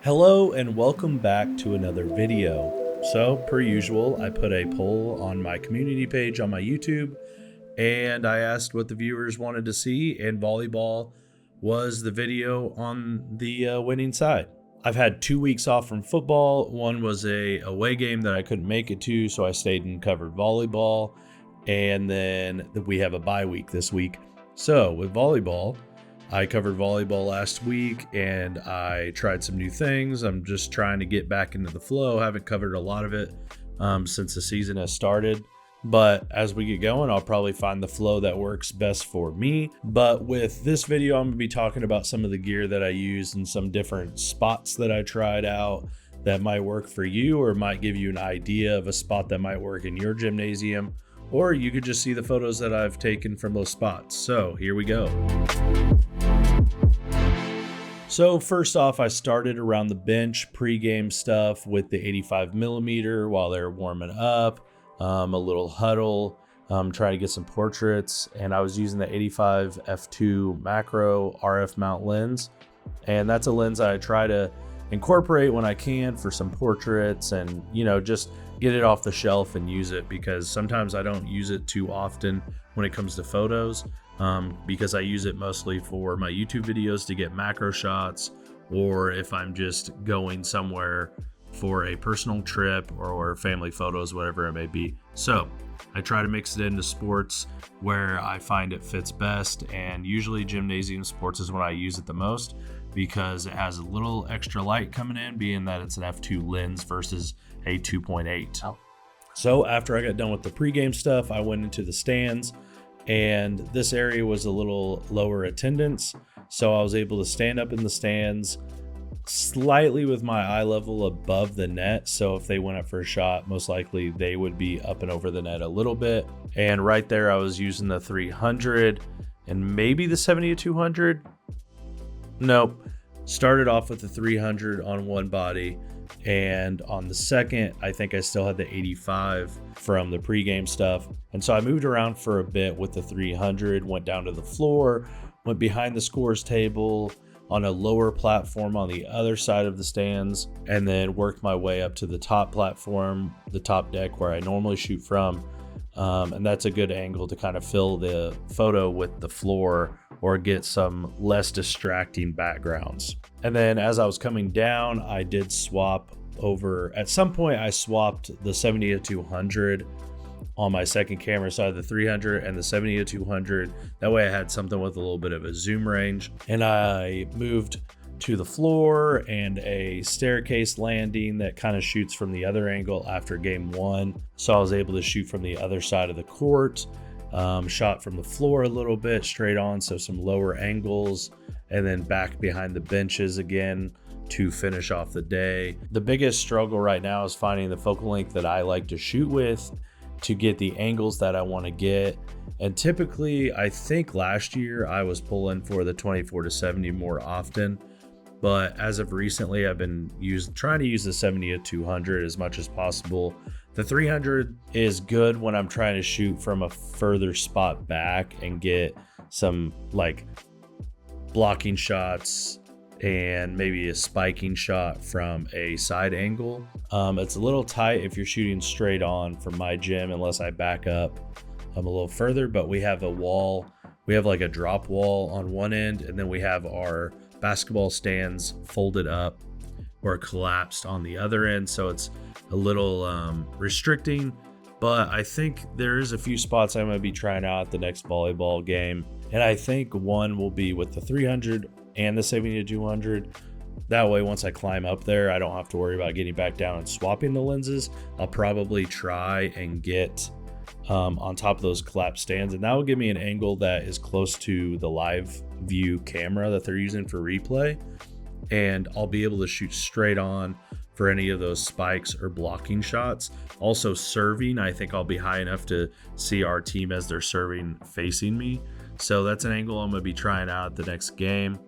Hello and welcome back to another video. So per usual, I put a poll on my community page on my YouTube and I asked what the viewers wanted to see, and volleyball was the video on the winning side. I've had 2 weeks off from football. One was a away game that I couldn't make it to, so I stayed and covered volleyball. And then we have a bye week this week. So with volleyball, I covered volleyball last week and I tried some new things. I'm just trying to get back into the flow. I haven't covered a lot of it since the season has started. But as we get going, I'll probably find the flow that works best for me. But with this video, I'm going to be talking about some of the gear that I used and some different spots that I tried out that might work for you, or might give you an idea of a spot that might work in your gymnasium. Or you could just see the photos that I've taken from those spots. So here we go. So first off, I started around the bench pregame stuff with the 85mm while they're warming up, a little huddle, trying to get some portraits. And I was using the 85 f2 macro RF mount lens. And that's a lens I try to incorporate when I can for some portraits and, just get it off the shelf and use it, because sometimes I don't use it too often when it comes to photos, because I use it mostly for my YouTube videos to get macro shots, or if I'm just going somewhere for a personal trip or family photos, whatever it may be. So I try to mix it into sports where I find it fits best, and usually gymnasium sports is when I use it the most, because it has a little extra light coming in, being that it's an f2 lens versus a 2.8. Oh. So after I got done with the pregame stuff, I went into the stands, and this area was a little lower attendance. So I was able to stand up in the stands slightly with my eye level above the net. So if they went up for a shot, most likely they would be up and over the net a little bit. And right there, I was using the 300 and maybe the 70-200. Nope. Started off with the 300 on one body, and on the second, I think I still had the 85 from the pregame stuff. And so I moved around for a bit with the 300, went down to the floor, went behind the scores table on a lower platform on the other side of the stands, and then worked my way up to the top platform, the top deck where I normally shoot from. And that's a good angle to kind of fill the photo with the floor or get some less distracting backgrounds. And then as I was coming down, I did swap over. At some point, I swapped the 70-200 on my second camera. So I had the 300 and the 70-200. That way I had something with a little bit of a zoom range. And I moved to the floor and a staircase landing that kind of shoots from the other angle after game one. So I was able to shoot from the other side of the court, shot from the floor a little bit straight on, so some lower angles, and then back behind the benches again to finish off the day. The biggest struggle right now is finding the focal length that I like to shoot with to get the angles that I want to get. And typically, I think last year I was pulling for the 24-70 more often. But as of recently, I've been trying to use the 70-200 as much as possible. The 300 is good when I'm trying to shoot from a further spot back and get some like blocking shots and maybe a spiking shot from a side angle. It's a little tight if you're shooting straight on from my gym, unless I back up a little further. But we have a wall. We have like a drop wall on one end, and then we have our basketball stands folded up or collapsed on the other end, so it's a little restricting. But I think there is a few spots I'm going to be trying out at the next volleyball game, and I think one will be with the 300 and the 70-200. That way, once I climb up there, I don't have to worry about getting back down and swapping the lenses. I'll probably try and get on top of those collapsed stands, and that will give me an angle that is close to the live view camera that they're using for replay, and I'll be able to shoot straight on for any of those spikes or blocking shots. Also serving, I think I'll be high enough to see our team as they're serving facing me, so that's an angle I'm going to be trying out at the next game.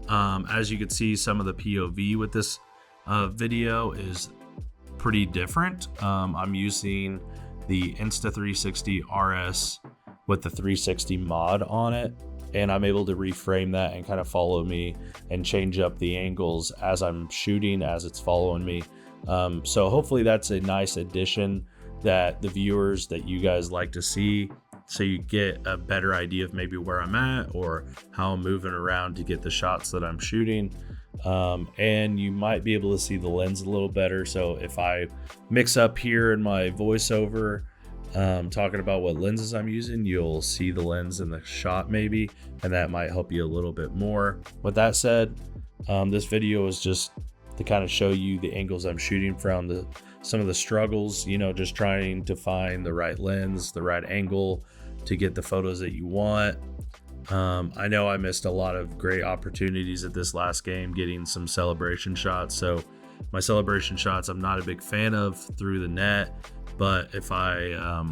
As you can see, some of the POV with this video is pretty different. I'm using the Insta360 RS with the 360 mod on it. and I'm able to reframe that and kind of follow me and change up the angles as I'm shooting, as it's following me. So hopefully that's a nice addition that the viewers, that you guys like to see, so you get a better idea of maybe where I'm at or how I'm moving around to get the shots that I'm shooting. And you might be able to see the lens a little better. So if I mix up here in my voiceover, talking about what lenses I'm using, you'll see the lens in the shot maybe, and that might help you a little bit more. With that said, this video is just to kind of show you the angles I'm shooting from, some of the struggles, just trying to find the right lens, the right angle to get the photos that you want. I know I missed a lot of great opportunities at this last game getting some celebration shots. So my celebration shots I'm not a big fan of through the net, but if I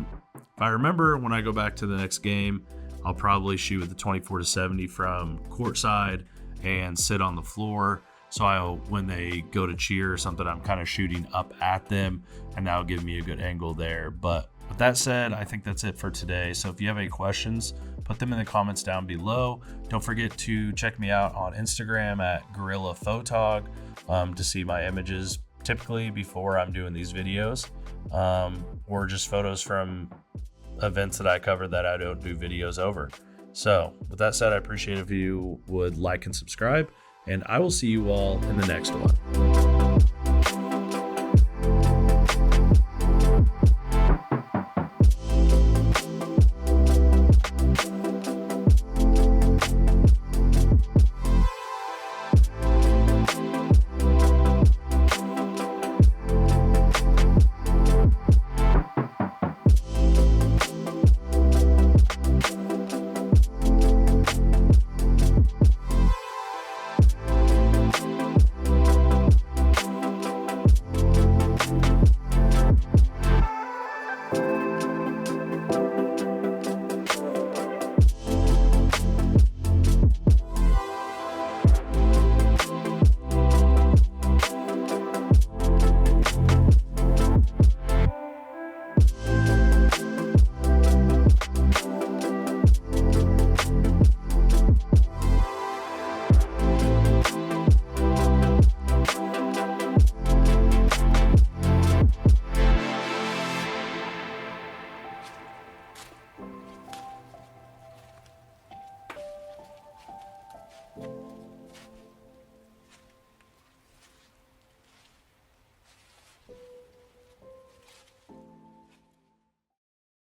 remember, when I go back to the next game, I'll probably shoot with the 24-70 from courtside and sit on the floor. So when they go to cheer or something, I'm kind of shooting up at them, and that'll give me a good angle there. But with that said, I think that's it for today. So if you have any questions, put them in the comments down below. Don't forget to check me out on Instagram at Gorilla Photog to see my images typically before I'm doing these videos, or just photos from events that I cover that I don't do videos over. So with that said, I appreciate if you would like and subscribe, and I will see you all in the next one.